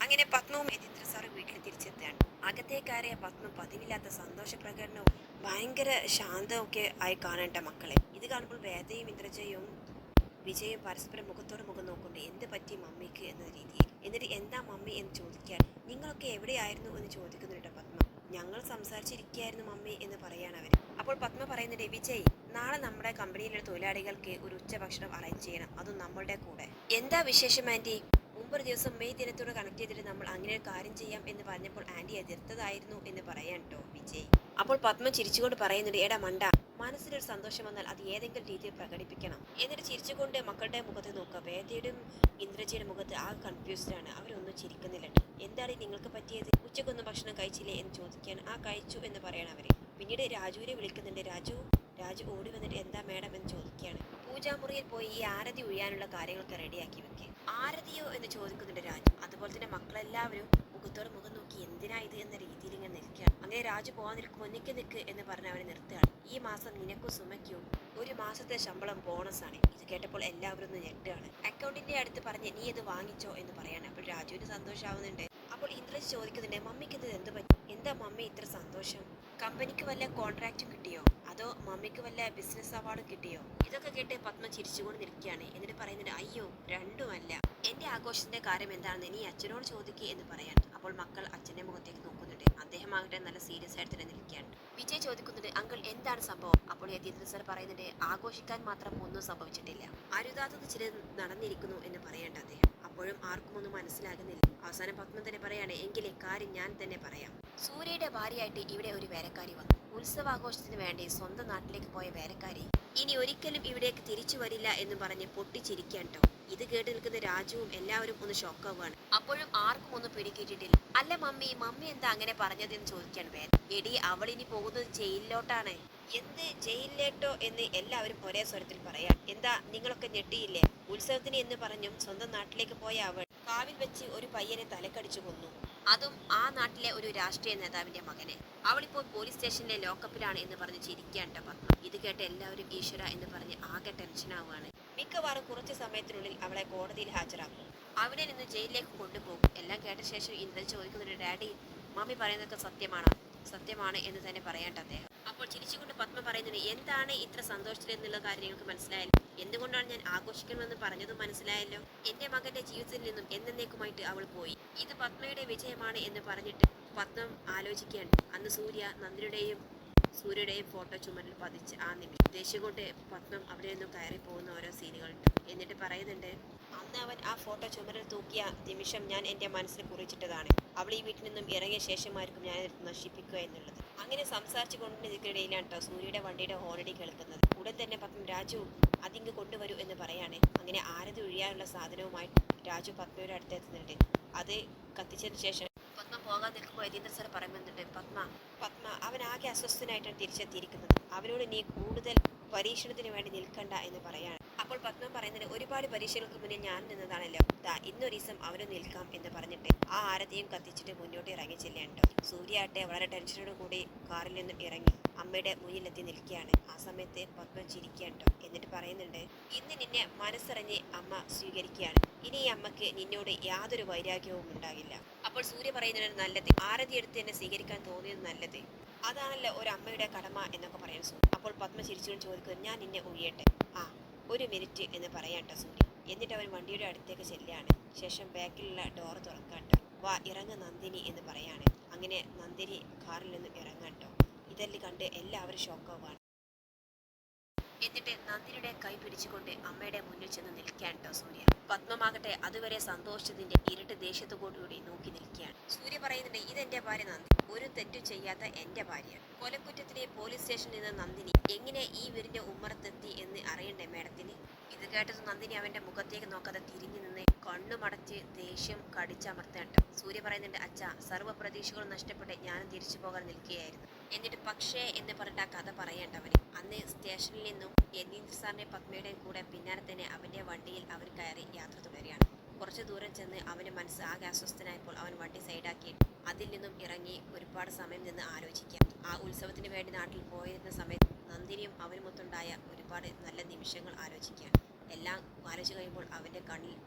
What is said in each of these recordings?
അങ്ങനെ പത്മവും യതീന്ദ്ര സാറും വീട്ടിൽ തിരിച്ചെത്തുകയാണ്. അകത്തെ കയറിയ പത്മം പതിവില്ലാത്ത സന്തോഷ പ്രകടനവും ഭയങ്കര ശാന്തവും ഒക്കെ ആയി കാണേണ്ട മക്കളെ. ഇത് കാണുമ്പോൾ വേദയും ഇന്ദ്രജയും വിജയും പരസ്പരം മുഖത്തോട് മുഖം നോക്കൊണ്ട് എന്ത് പറ്റി മമ്മിക്ക് എന്ന രീതിയിൽ. എന്നിട്ട് എന്താ മമ്മി എന്ന് ചോദിക്കാൻ, നിങ്ങളൊക്കെ എവിടെയായിരുന്നു എന്ന് ചോദിക്കുന്നുണ്ട് പത്മ. ഞങ്ങൾ സംസാരിച്ചിരിക്കുകയായിരുന്നു മമ്മി എന്ന് പറയാണ് അവർ. അപ്പോൾ പത്മ പറയുന്നുണ്ട്, വിജയ്, നാളെ നമ്മുടെ കമ്പനിയിലെ തൊഴിലാളികൾക്ക് ഒരു ഉച്ചഭക്ഷണം അറേഞ്ച് ചെയ്യണം, അതും നമ്മളുടെ കൂടെ. എന്താ വിശേഷം ആന്റി? മുമ്പൊരു ദിവസം മെയ് ദിനത്തോട് കണക്ട് ചെയ്തിട്ട് നമ്മൾ അങ്ങനെ ഒരു കാര്യം ചെയ്യാം എന്ന് പറഞ്ഞപ്പോൾ ആന്റി എതിർത്തതായിരുന്നു എന്ന് പറയാൻ കേട്ടോ വിജയ്. അപ്പോൾ പത്മ ചിരിച്ചുകൊണ്ട് പറയുന്നുണ്ട്, എടാ മണ്ട, മനസ്സിലൊരു സന്തോഷം വന്നാൽ അത് ഏതെങ്കിലും രീതിയിൽ പ്രകടിപ്പിക്കണം. എന്നിട്ട് ചിരിച്ചുകൊണ്ട് മക്കളുടെ മുഖത്ത് നോക്കുക. വേദയുടെയും ഇന്ദ്രജിയുടെ മുഖത്ത് ആ കൺഫ്യൂസ്ഡ് ആണ്. അവരൊന്നും ചിരിക്കുന്നില്ല. എന്താണ് നിങ്ങൾക്ക് പറ്റിയത്? ഉച്ചക്കൊന്നും ഭക്ഷണം കഴിച്ചില്ലേ എന്ന് ചോദിക്കാൻ, ആ കഴിച്ചു എന്ന് പറയണം അവര്. പിന്നീട് രാജുവിനെ വിളിക്കുന്നുണ്ട്. രാജു ഓടി വന്നിട്ട് എന്താ മാഡം എന്ന് ചോദിക്കുകയാണ്. പൂജാമുറിയിൽ പോയി ഈ ആരതി ഒഴിയാനുള്ള കാര്യങ്ങളൊക്കെ റെഡിയാക്കി വെക്കുക. ആരതിയോ എന്ന് ചോദിക്കുന്നുണ്ട് രാജു. അതുപോലെ തന്നെ മക്കളെല്ലാവരും മുഖത്തോട് മുഖം നോക്കി എന്തിനാ ഇത് എന്ന രീതിയിൽ ഇങ്ങനെ നിൽക്കുകയാണ്. അങ്ങനെ രാജു പോകാൻ നിൽക്കുമ്പോൾ നിക്ക് എന്ന് പറഞ്ഞ് അവനെ നിർത്തുകയാണ്. ഈ മാസം നിനക്കും സുമയ്ക്കും ഒരു മാസത്തെ ശമ്പളം ബോണസ് ആണ്. ഇത് കേട്ടപ്പോൾ എല്ലാവരും ഒന്ന് ഞെട്ടുകയാണ്. അക്കൗണ്ടിന്റെ അടുത്ത് പറഞ്ഞ് നീ ഇത് വാങ്ങിച്ചോ എന്ന് പറയാണ്. അപ്പോൾ രാജുവിന് സന്തോഷമാവുന്നുണ്ട്. അപ്പോൾ ഇന്ദ്രജ് ചോദിക്കുന്നുണ്ട്, മമ്മിക്ക് ഇത് എന്ത് പറ്റി? എന്താ മമ്മി ഇത്ര സന്തോഷം? കമ്പനിക്ക് വല്ല കോൺട്രാക്റ്റും കിട്ടിയോ? അതോ മമ്മിക്ക് വല്ല ബിസിനസ് അവാർഡും കിട്ടിയോ? ഇതൊക്കെ കേട്ട് പത്മ ചിരിച്ചുകൊണ്ട് നിൽക്കുകയാണ്. എന്നിട്ട് പറയുന്നുണ്ട്, അയ്യോ രണ്ടുമല്ല, എന്റെ ആഘോഷത്തിന്റെ കാര്യം എന്താണെന്ന് നീ അച്ഛനോട് ചോദിക്കുക എന്ന് പറയാൻ. അപ്പോൾ മക്കൾ അച്ഛന്റെ മുഖത്തേക്ക് നോക്കുന്നുണ്ട്. അദ്ദേഹം ആകട്ടെ നല്ല സീരിയസ് ആയിട്ട് തന്നെ നിൽക്കുകയാണ്. വിജയ് ചോദിക്കുന്നുണ്ട്, അങ്കിൾ എന്താണ് സംഭവം? അപ്പോൾ യതീന്ദ്ര സർ പറയുന്നുണ്ട്, ആഘോഷിക്കാൻ മാത്രം ഒന്നും സംഭവിച്ചിട്ടില്ല, അരുതാത്തത് ചിലത് നടന്നിരിക്കുന്നു എന്ന് പറയേണ്ട അദ്ദേഹം. അപ്പോഴും ആർക്കും ഒന്നും മനസ്സിലാകുന്നില്ല. അവസാനം പത്മം തന്നെ പറയാണ്, എങ്കിലേ കാര്യം ഞാൻ തന്നെ പറയാം. സൂര്യയുടെ ഭാര്യയായിട്ട് ഇവിടെ ഒരു വേലക്കാരി വന്നു. ഉത്സവാഘോഷത്തിന് വേണ്ടി സ്വന്തം നാട്ടിലേക്ക് പോയ വേലക്കാരി ഇനി ഒരിക്കലും ഇവിടേക്ക് തിരിച്ചു വരില്ല എന്ന് പറഞ്ഞ് പൊട്ടിച്ചിരിക്കാൻ ട്ടോ. ഇത് കേട്ട് നിൽക്കുന്ന രാജുവും എല്ലാവരും ഒന്ന് ഷോക്കാവുകയാണ്. അപ്പോഴും ആർക്കും ഒന്നും പിടികിട്ടിട്ടില്ല. അല്ല മമ്മി എന്താ അങ്ങനെ പറഞ്ഞതെന്ന് ചോദിക്കാൻ വേദ. എടി, അവൾ ഇനി പോകുന്നത് ജയിലിലോട്ടാണ്. എന്ത് ജയിലിലേട്ടോ എന്ന് എല്ലാവരും ഒരേ സ്വരത്തിൽ പറയാൻ. എന്താ നിങ്ങളൊക്കെ ഞെട്ടിയില്ലേ? ഉത്സവത്തിന് എന്ന് പറഞ്ഞും സ്വന്തം നാട്ടിലേക്ക് പോയ അവൾ കാവിൽ വെച്ച് ഒരു പയ്യനെ തലക്കടിച്ചു കൊന്നു. അതും ആ നാട്ടിലെ ഒരു രാഷ്ട്രീയ നേതാവിന്റെ മകനെ. അവളിപ്പോൾ പോലീസ് സ്റ്റേഷനിലെ ലോക്കപ്പിലാണ് എന്ന് പറഞ്ഞ് ചിരിക്കാൻ പത്മ. ഇത് കേട്ട് എല്ലാവരും ഈശ്വര എന്ന് പറഞ്ഞ് ആകെ ടെൻഷനാവുകയാണ്. മിക്കവാറും കുറച്ച് സമയത്തിനുള്ളിൽ അവളെ കോടതിയിൽ ഹാജരാക്കും. അവിടെ നിന്ന് ജയിലിലേക്ക് കൊണ്ടുപോകും. എല്ലാം കേട്ട ശേഷം ഇന്ദ്രൻ ചോദിക്കുന്നുണ്ട്, ഡാഡി, മമ്മി പറയുന്നതൊക്കെ സത്യമാണോ? സത്യമാണ് എന്ന് തന്നെ പറയേണ്ട അദ്ദേഹം. അപ്പോൾ ചിരിച്ചുകൊണ്ട് പത്മ പറയുന്നത്, എന്താണ് ഇത്ര സന്തോഷത്തിലെന്നുള്ള കാര്യം നിങ്ങൾക്ക് മനസ്സിലായല്ലോ. എന്തുകൊണ്ടാണ് ഞാൻ ആഘോഷിക്കണമെന്ന് പറഞ്ഞതും മനസ്സിലായല്ലോ. എന്റെ മകന്റെ ജീവിതത്തിൽ നിന്നും എന്നേക്കുമായിട്ട് അവൾ പോയി. ഇത് പത്മയുടെ വിജയമാണ് എന്ന് പറഞ്ഞിട്ട് പത്മം ആലോചിക്കുകയാണ്. അന്ന് സൂര്യയുടെയും ഫോട്ടോ ചുമരിൽ പതിച്ച് ആ നിമിഷം ദേഷ്യം കൊണ്ട് പത്മം അവിടെ നിന്നും കയറി പോകുന്ന ഓരോ സീനുകളുണ്ട്. എന്നിട്ട് പറയുന്നുണ്ട്, അന്ന് അവൻ ആ ഫോട്ടോ ചുമരിൽ തൂക്കിയ നിമിഷം ഞാൻ എൻ്റെ മനസ്സിൽ കുറിച്ചിട്ടതാണ്. അവൾ ഈ വീട്ടിൽ നിന്നും ഇറങ്ങിയ ശേഷമായിരിക്കും ഞാൻ നശിപ്പിക്കുക എന്നുള്ളത്. അങ്ങനെ സംസാരിച്ചു കൊണ്ടിരിക്കുന്നതിനിടയിലാണ് കേട്ടോ സൂര്യയുടെ വണ്ടിയുടെ ഹോണടി കേൾക്കുന്നത്. ഉടൻ തന്നെ പത്മം, രാജു അതിങ്ങ് കൊണ്ടുവരൂ എന്ന് പറയാണ്. അങ്ങനെ ആരതി ഒഴിയാനുള്ള സാധനവുമായിട്ട് രാജു പത്മയുടെ അടുത്തെത്തുന്നുണ്ട്. അത് കത്തിച്ചതിന് ശേഷം പത്മ പോകാൻ നിൽക്കുമ്പോൾ യതീന്ദ്ര സർ പറയുന്നുണ്ട്, പത്മ അവൻ ആകെ അസ്വസ്ഥനായിട്ടാണ് തിരിച്ചെത്തിയിരിക്കുന്നത്. അവനോട് നീ കൂടുതൽ പരീക്ഷണത്തിന് വേണ്ടി നിൽക്കണ്ട എന്ന് പറയാണ്. അപ്പോൾ പത്മ പറയുന്നത്, ഒരുപാട് പരീക്ഷകൾക്ക് മുന്നിൽ ഞാൻ നിന്നതാണല്ലോ, ഇന്നൊരു ദിവസം അവനും നിൽക്കാം എന്ന് പറഞ്ഞിട്ട് ആ ആരതിയും കത്തിച്ചിട്ട് മുന്നോട്ട് ഇറങ്ങി ചെല്ലുന്നുണ്ടോ. സൂര്യ ആട്ടെ വളരെ ടെൻഷനോട് കൂടി കാറിൽ നിന്നും ഇറങ്ങി അമ്മയുടെ മുന്നിലെത്തി നിൽക്കുകയാണ്. ആ സമയത്ത് പത്മ ചിരിക്കുകട്ടോ. എന്നിട്ട് പറയുന്നുണ്ട്, ഇന്ന് നിന്നെ മനസ്സറിഞ്ഞ് അമ്മ സ്വീകരിക്കുകയാണ്. ഇനി ഈ അമ്മക്ക് നിന്നോട് യാതൊരു വൈരാഗ്യവും ഉണ്ടാകില്ല. അപ്പോൾ സൂര്യ പറയുന്നത്, നല്ലത്, ആരതി എടുത്ത് എന്നെ സ്വീകരിക്കാൻ തോന്നിയത് നല്ലത്, അതാണല്ലോ ഒരു അമ്മയുടെ കടമ എന്നൊക്കെ പറയാൻ സൂര്യ. അപ്പോൾ പത്മ ചിരിച്ചുകൊണ്ട് ചോദിക്കുന്നത്, ഞാൻ നിന്നെ ഒഴിയട്ടെ? ആ, ഒരു മിനിറ്റ് എന്ന് പറയാട്ടോ സൂര്യ. എന്നിട്ട് അവൻ വണ്ടിയുടെ അടുത്തേക്ക് ചെല്ലുകയാണ്. ശേഷം ബാക്കിലുള്ള ഡോർ തുറക്കാട്ടോ. വാ ഇറങ്ങ് നന്ദിനി എന്ന് പറയാണ്. അങ്ങനെ നന്ദിനി കാറിൽ നിന്നും ഇറങ്ങാട്ടോ. ഇതെല്ലാം കണ്ട് എല്ലാവരും ഷോക്കാവാണ്. എന്നിട്ട് നന്ദിനിയുടെ കൈ പിടിച്ചുകൊണ്ട് അമ്മയുടെ മുന്നിൽ ചെന്ന് നിൽക്കാൻ ട്ടോ സൂര്യ. പത്മമാകട്ടെ അതുവരെ സന്തോഷത്തിന്റെ ഇരട്ട് ദേഷ്യത്തോടുകൂടി നോക്കി നിൽക്കുകയാണ്. സൂര്യ പറയുന്നുണ്ട്, ഇതെന്റെ ഭാര്യ നന്ദി, ഒരു തെറ്റു ചെയ്യാത്ത എന്റെ ഭാര്യ. കൊലക്കുറ്റത്തിന് പോലീസ് സ്റ്റേഷനിൽ നിന്ന് നന്ദിനി എങ്ങനെ ഈ വീടിന്റെ ഉമ്മറത്തെത്തി എന്ന് അറിയണ്ടേ മേഡത്തിന്? ഇത് കേട്ടത് നന്ദിനി അവന്റെ മുഖത്തേക്ക് നോക്കാതെ തിരിഞ്ഞു നിന്ന് കണ്ണുമടച്ച് ദേഷ്യം കടിച്ചമർത്തേണ്ട. സൂര്യ പറയുന്നുണ്ട്, അച്ഛാ, സർവ്വ പ്രതീക്ഷകളും നഷ്ടപ്പെട്ട് ഞാനും തിരിച്ചു പോകാൻ നിൽക്കുകയായിരുന്നു. എന്നിട്ട് പക്ഷേ എന്ന് പറഞ്ഞിട്ട് ആ കഥ പറയേണ്ടവന്. അന്ന് സ്റ്റേഷനിൽ നിന്നും യതീന്ദ്ര സാറിന്റെ പത്മയുടെയും കൂടെ പിന്നാലെ തന്നെ അവന്റെ വണ്ടിയിൽ അവർ കയറി യാത്ര തുടരുകയാണ്. കുറച്ചു ദൂരം ചെന്ന് അവന്റെ മനസ്സ് ആകെ അസ്വസ്ഥനായപ്പോൾ അവൻ വണ്ടി സൈഡാക്കി അതിൽ നിന്നും ഇറങ്ങി ഒരുപാട് സമയം നിന്ന് ആലോചിക്കാം. ആ ഉത്സവത്തിന് വേണ്ടി നാട്ടിൽ പോയിരുന്ന സമയത്ത് നന്ദിനിയും അവനുമൊത്തുണ്ടായ ഒരുപാട് നല്ല നിമിഷങ്ങൾ ആലോചിക്കുകയാണ്. എല്ലാം ആലോചിച്ച് കഴിയുമ്പോൾ അവന്റെ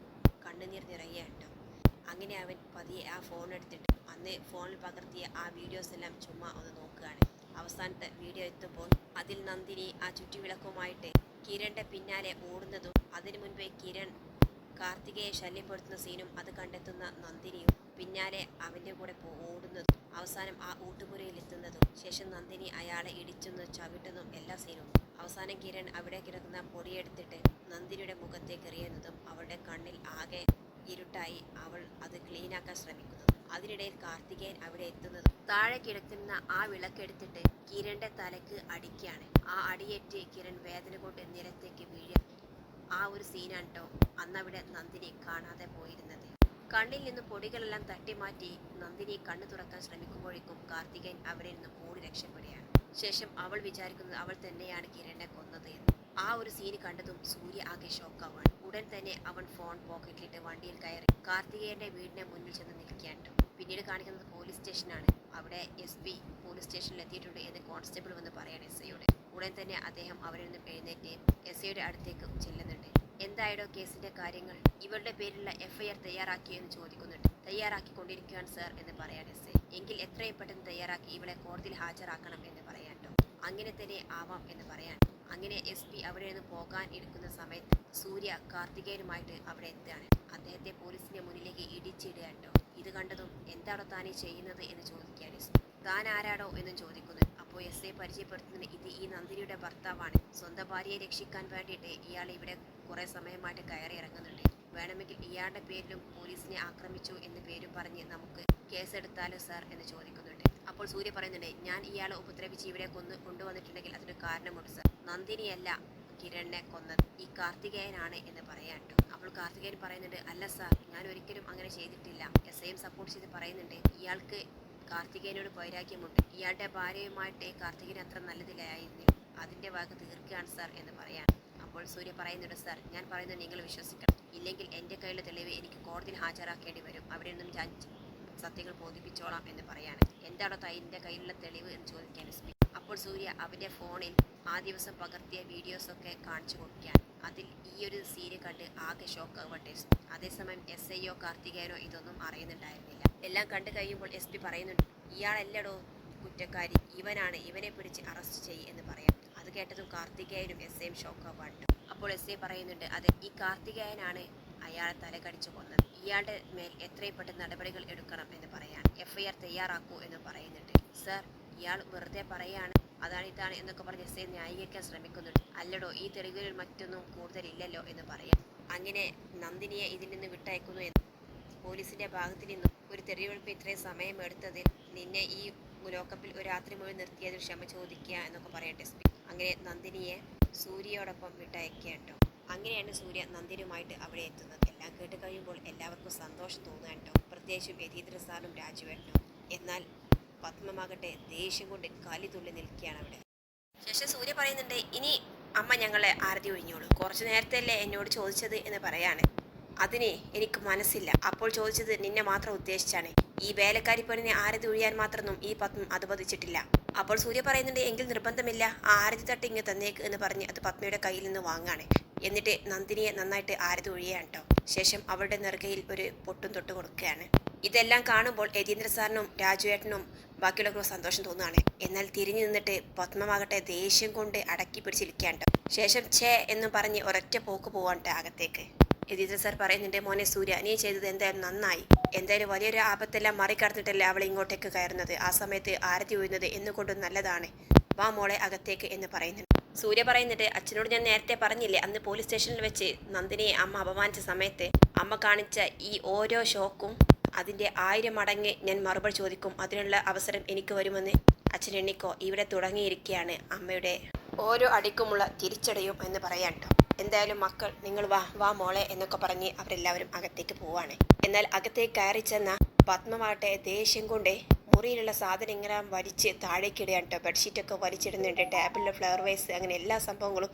കണ്ണുനീർ നിറയുകയുണ്ടോ. അങ്ങനെ അവൻ പതിയെ ആ ഫോൺ എടുത്തിട്ട് അന്ന് ഫോണിൽ പകർത്തിയ ആ വീഡിയോസ് എല്ലാം ചുമ്മാ ഒന്ന് നോക്കുകയാണ്. അവസാനത്തെ വീഡിയോ എത്തുമ്പോൾ അതിൽ നന്ദിനി ആ ചുറ്റുവിളക്കുമായിട്ട് കിരണിന്റെ പിന്നാലെ ഓടുന്നതും അതിനു മുൻപേ കിരൺ കാർത്തികയെ ശല്യപ്പെടുത്തുന്ന സീനും അത് കണ്ടെത്തുന്ന നന്ദിനിയും പിന്നാലെ അവന്റെ കൂടെ ഓടുന്നതും അവസാനം ആ ഊട്ടുപുരയിൽ എത്തുന്നതും ശേഷം നന്ദിനി അയാളെ ഇടിച്ചെന്നും ചവിട്ടുന്നതും എല്ലാ സീനും അവസാനം കിരൺ അവിടെ കിടക്കുന്ന പൊടിയെടുത്തിട്ട് നന്ദിനിയുടെ മുഖത്തേക്ക് എറിയുന്നതും അവളുടെ കണ്ണിൽ ആകെ ഇരുട്ടായി അവൾ അത് ക്ലീനാക്കാൻ ശ്രമിക്കുന്നു. അതിനിടയിൽ കാർത്തികേയൻ അവിടെ എത്തുന്നതും താഴെ കിടക്കുന്ന ആ വിളക്കെടുത്തിട്ട് കിരണിന്റെ തലക്ക് അടിക്കുകയാണ്. ആ അടിയേറ്റ് കിരൺ വേദന കൊണ്ട് നിലത്തേക്ക് വീഴുക. ആ ഒരു സീനാണ് കേട്ടോ അന്നവിടെ നന്ദിനി കാണാതെ പോയിരുന്നത്. കണ്ണിൽ നിന്ന് പൊടികളെല്ലാം തട്ടിമാറ്റി നന്ദിനി കണ്ണു തുറക്കാൻ ശ്രമിക്കുമ്പോഴേക്കും കാർത്തികേയൻ അവിടെ നിന്ന് ഓടി രക്ഷപ്പെടുകയാണ്. ശേഷം അവൾ വിചാരിക്കുന്നത് അവൾ തന്നെയാണ് കിരണിനെ കൊന്നത് എന്ന്. ആ ഒരു സീന് കണ്ടതും സൂര്യ ആകെ ഷോക്കാവാണ്. ഉടൻ തന്നെ അവൻ ഫോൺ പോക്കറ്റിലിട്ട് വണ്ടിയിൽ കയറി കാർത്തികേയന്റെ വീടിന്റെ മുന്നിൽ ചെന്ന് നിൽക്കുകയാണ്. പിന്നീട് കാണിക്കുന്നത് പോലീസ് സ്റ്റേഷനാണ്. അവിടെ SP പോലീസ് സ്റ്റേഷനിൽ എത്തിയിട്ടുണ്ട് എന്ന് കോൺസ്റ്റബിൾ വന്ന് പറയാണ് SIയോട്. ഉടൻ തന്നെ അദ്ദേഹം അവരിൽ നിന്നും എഴുന്നേറ്റ് SIയുടെ അടുത്തേക്ക് ചെല്ലുന്നുണ്ട്. എന്തായടോ കേസിന്റെ കാര്യങ്ങൾ? ഇവരുടെ പേരിലുള്ള FIR തയ്യാറാക്കിയോ എന്ന് ചോദിക്കുന്നുണ്ട്. തയ്യാറാക്കിക്കൊണ്ടിരിക്കുകയാണ് സർ എന്ന് പറയാൻ SI. എങ്കിൽ എത്രയും പെട്ടെന്ന് തയ്യാറാക്കി ഇവളെ കോടതിയിൽ ഹാജരാക്കണം എന്ന് പറയാൻ കേട്ടോ. അങ്ങനെ തന്നെ ആവാം എന്ന് പറയാൻ. അങ്ങനെ SP അവിടെ നിന്ന് പോകാൻ എടുക്കുന്ന സമയത്ത് സൂര്യ കാർത്തികേയനുമായിട്ട് അവിടെ എത്തുകയാണ്. അദ്ദേഹത്തെ പോലീസിന്റെ മുന്നിലേക്ക് ഇടിച്ചിടുക കേട്ടോ. ഇത് കണ്ടതും എന്താണോ താനീ ചെയ്യുന്നത് എന്ന് ചോദിക്കുകയാണ് SP. താൻ ആരാടോ എന്നും ചോദിക്കുന്നു. അപ്പോൾ SI പരിചയപ്പെടുത്തുന്നത് ഇത് ഈ നന്ദിനിയുടെ ഭർത്താവാണ്. സ്വന്തം ഭാര്യയെ രക്ഷിക്കാൻ വേണ്ടിയിട്ട് ഇയാൾ ഇവിടെ കുറെ സമയമായിട്ട് കയറി ഇറങ്ങുന്നുണ്ട്. വേണമെങ്കിൽ ഇയാളുടെ പേരിലും പോലീസിനെ ആക്രമിച്ചു എന്ന പേരും പറഞ്ഞ് നമുക്ക് കേസെടുത്താലോ സാർ എന്ന് ചോദിക്കുന്നുണ്ട്. അപ്പോൾ സൂര്യ പറയുന്നുണ്ട്, ഞാൻ ഇയാളെ ഉപദ്രവിച്ച് ഇവിടെ കൊണ്ടുവന്നിട്ടുണ്ടെങ്കിൽ അതിന് കാരണമുണ്ട് സാർ. നന്ദിനിയല്ല കിരണിനെ കൊന്നത്, ഈ കാർത്തികേയനാണ് എന്ന് പറയാൻ കേട്ടോ. അപ്പോൾ കാർത്തികേയൻ പറയുന്നുണ്ട്, അല്ല സാർ, ഞാൻ ഒരിക്കലും അങ്ങനെ ചെയ്തിട്ടില്ല. SIയും സപ്പോർട്ട് ചെയ്ത് പറയുന്നുണ്ട് ഇയാൾക്ക് കാർത്തികേയനോട് വൈരാഗ്യമുണ്ട്. ഇയാളുടെ ഭാര്യയുമായിട്ട് കാർത്തികേയൻ അത്ര നല്ലതിലായിരുന്നില്ല. അതിന്റെ വക തീർക്കുകയാണ് സാർ എന്ന് പറയാൻ. അപ്പോൾ സൂര്യ പറയുന്നുണ്ട്, സാർ ഞാൻ പറയുന്നത് നിങ്ങൾ വിശ്വസിക്കണം. ഇല്ലെങ്കിൽ എൻ്റെ കയ്യിലെ തെളിവ് എനിക്ക് കോടതിയിൽ ഹാജരാക്കേണ്ടി വരും. അവിടെ നിന്നും ഞാൻ സത്യങ്ങൾ ബോധിപ്പിച്ചോളാം എന്ന് പറയാണ്. എന്താണോ തൈൻ്റെ കയ്യിലുള്ള തെളിവ് എന്ന് ചോദിക്കാൻ SP. അപ്പോൾ സൂര്യ അവൻ്റെ ഫോണിൽ ആ ദിവസം പകർത്തിയ വീഡിയോസൊക്കെ കാണിച്ചു കൊടുക്കുകയാണ്. അതിൽ ഈ ഒരു സീന് കണ്ട് ആകെ ഷോക്കാവട്ടെ. അതേസമയം SIയോ കാർത്തികേയനോ ഇതൊന്നും അറിയുന്നുണ്ടായിരുന്നില്ല. എല്ലാം കണ്ടു കഴിയുമ്പോൾ SP പറയുന്നുണ്ട്, ഇയാളല്ലടോ കുറ്റക്കാരി, ഇവനാണ്, ഇവനെ പിടിച്ച് അറസ്റ്റ് ചെയ്യ് എന്ന് പറയാം. അത് കേട്ടതും കാർത്തികേയനും SIയും ഷോക്കാവാണ്ട്. അപ്പോൾ SI പറയുന്നുണ്ട്, അതെ, ഈ കാർത്തികേയനാണ് അയാളെ തലകടിച്ചു കൊന്നത്. ഇയാളുടെ മേൽ എത്രയും പെട്ടെന്ന് നടപടികൾ എടുക്കണം എന്ന് പറയാൻ. FIR തയ്യാറാക്കൂ എന്ന് പറയുന്നുണ്ട്. സർ, ഇയാൾ വെറുതെ പറയാണ്, അതാണ് ഇതാണ് എന്നൊക്കെ പറഞ്ഞ് SI ന്യായീകരിക്കാൻ ശ്രമിക്കുന്നുണ്ട്. അല്ലടോ, ഈ തെളിവുകളിൽ മറ്റൊന്നും കൂടുതലില്ലല്ലോ എന്ന് പറയാം. അങ്ങനെ നന്ദിനിയെ ഇതിൽ നിന്ന് വിട്ടയക്കുന്നു എന്ന് പോലീസിന്റെ ഭാഗത്തു നിന്നും ഒരു തെളിവെടുപ്പ് ഇത്രയും സമയം എടുത്തതിൽ നിന്നെ ഈ ലോക്കപ്പിൽ ഒരു രാത്രി മുഴുവൻ നിർത്തിയതിൽ ക്ഷമ ചോദിക്കുക എന്നൊക്കെ പറയട്ടെ SP. അങ്ങനെ നന്ദിനിയെ സൂര്യയോടൊപ്പം വിട്ടയക്കേണ്ടോ. അങ്ങനെയാണ് സൂര്യ നന്ദിനുമായിട്ട് അവിടെ എത്തുന്നത്. എല്ലാം കേട്ട് കഴിയുമ്പോൾ എല്ലാവർക്കും സന്തോഷം തോന്നുകട്ടോ, പ്രത്യേകിച്ചും യതീന്ദ്ര സാറും രാജുവേട്ടനും. എന്നാൽ പത്മമാകട്ടെ ദേഷ്യം കൊണ്ട് കാലി തുള്ളി നിൽക്കുകയാണ് അവിടെ. ശേഷം സൂര്യ പറയുന്നുണ്ട്, ഇനി അമ്മ ഞങ്ങളെ ആരതി ഒഴിഞ്ഞോളൂ. കുറച്ചു നേരത്തെ അല്ലേ എന്നോട് ചോദിച്ചത് എന്ന് പറയാണ്. അതിന് എനിക്ക് മനസ്സില്ല. അപ്പോൾ ചോദിച്ചത് നിന്നെ മാത്രം ഉദ്ദേശിച്ചാണ്. ഈ വേലക്കാരി പെണ്ണിനെ ആരതി ഒഴിയാൻ മാത്രമൊന്നും ഈ പത്മം അനുവദിച്ചിട്ടില്ല. അപ്പോൾ സൂര്യ പറയുന്നുണ്ട്, എങ്കിൽ നിർബന്ധമില്ല, ആ ആരതി തട്ട് ഇങ്ങ് തന്നേക്ക് എന്ന് പറഞ്ഞ് അത് പത്മയുടെ കയ്യിൽ നിന്ന് വാങ്ങാണ്. എന്നിട്ട് നന്ദിനിയെ നന്നായിട്ട് ആരതി ഒഴിയാണ് കേട്ടോ. ശേഷം അവളുടെ നെറുകയിൽ ഒരു പൊട്ടും തൊട്ട് കൊടുക്കുകയാണ്. ഇതെല്ലാം കാണുമ്പോൾ യതീന്ദ്ര സാറിനും രാജുവേട്ടനും ബാക്കിയുള്ളവർക്കും സന്തോഷം തോന്നുകയാണ്. എന്നാൽ തിരിഞ്ഞു നിന്നിട്ട് പത്മമാകട്ടെ ദേഷ്യം കൊണ്ട് അടക്കി പിടിച്ചിരിക്കുകയാണ്. ശേഷം ഛേ എന്ന് പറഞ്ഞ് ഒരൊറ്റ പോക്ക് പോവാണ്ട് അകത്തേക്ക്. യതീന്ദ്ര സാർ പറയുന്നുണ്ട്, മോനെ സൂര്യ, നീ ചെയ്തത് എന്തായാലും നന്നായി. എന്തായാലും വലിയൊരു ആപത്തെല്ലാം മറികടന്നിട്ടല്ലേ അവൾ ഇങ്ങോട്ടേക്ക് കയറുന്നത്. ആ സമയത്ത് ആരതി ഒഴിയുന്നത് എന്നുകൊണ്ടും നല്ലതാണ്. വാ മോളെ അകത്തേക്ക് എന്ന് പറയുന്നുണ്ട്. സൂര്യ പറയുന്നുണ്ട്, അച്ഛനോട് ഞാൻ നേരത്തെ പറഞ്ഞില്ലേ, അന്ന് പോലീസ് സ്റ്റേഷനിൽ വെച്ച് നന്ദിനിയെ അമ്മ അപമാനിച്ച സമയത്ത് അമ്മ കാണിച്ച ഈ ഓരോ ഷോക്കും അതിൻ്റെ 1000 മടങ്ങ് ഞാൻ മറുപടി ചോദിക്കും. അതിനുള്ള അവസരം എനിക്ക് വരുമെന്ന് അച്ഛൻ എണ്ണിക്കോ. ഇവിടെ തുടങ്ങിയിരിക്കുകയാണ് അമ്മയുടെ ഓരോ അടിക്കുമുള്ള തിരിച്ചടിയും എന്ന് പറയാൻ കേട്ടോ. എന്തായാലും മക്കൾ നിങ്ങൾ വാ മോളെ എന്നൊക്കെ പറഞ്ഞ് അവരെല്ലാവരും അകത്തേക്ക് പോവാണ്. എന്നാൽ അകത്തേക്ക് കയറി ചെന്ന പത്മമാട്ടെ ദേഷ്യം കൊണ്ട് മുറിയിലുള്ള സാധനം ഇങ്ങനെ വലിച്ച് താഴേക്കിടുകയാണ് കേട്ടോ. ബെഡ്ഷീറ്റൊക്കെ വലിച്ചിടുന്നുണ്ട്, ടേബിളിലെ ഫ്ലവർ വൈസ്, അങ്ങനെ എല്ലാ സംഭവങ്ങളും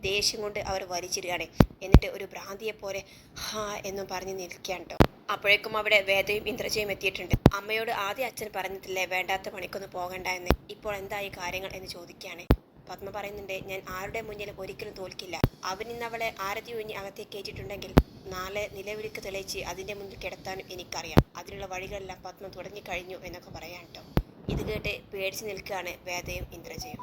ദേഷ്യം കൊണ്ട് അവർ വലിച്ചിടുകയാണ്. എന്നിട്ട് ഒരു ഭ്രാന്തിയെ പോലെ ഹാ എന്നും പറഞ്ഞ് നിൽക്കുകയാണ് കേട്ടോ. അപ്പോഴേക്കും അവിടെ വേദയും ഇന്ദ്രജയും എത്തിയിട്ടുണ്ട്. അമ്മയോട് ആദ്യം അച്ഛൻ പറഞ്ഞിട്ടില്ലേ വേണ്ടാത്ത പണിക്കൊന്നും പോകണ്ട എന്ന്. ഇപ്പോൾ എന്തായി കാര്യങ്ങൾ എന്ന് ചോദിക്കുകയാണ്. പത്മ പറയുന്നുണ്ട്, ഞാൻ ആരുടെ മുന്നിലും ഒരിക്കലും തോൽക്കില്ല. അവനിന്ന് അവളെ ആരതി ഒഴിഞ്ഞ് അകത്തേക്ക് കയറ്റിയിട്ടുണ്ടെങ്കിൽ നാളെ നിലവിളിക്ക് തെളിയിച്ച് അതിൻ്റെ മുന്നിൽ കിടത്താനും എനിക്കറിയാം. അതിനുള്ള വഴികളെല്ലാം പത്മ തുടങ്ങിക്കഴിഞ്ഞു എന്നൊക്കെ പറയാം കേട്ടോ. ഇത് കേട്ട് പേടിച്ച് നിൽക്കുകയാണ് വേദയും ഇന്ദ്രജയും.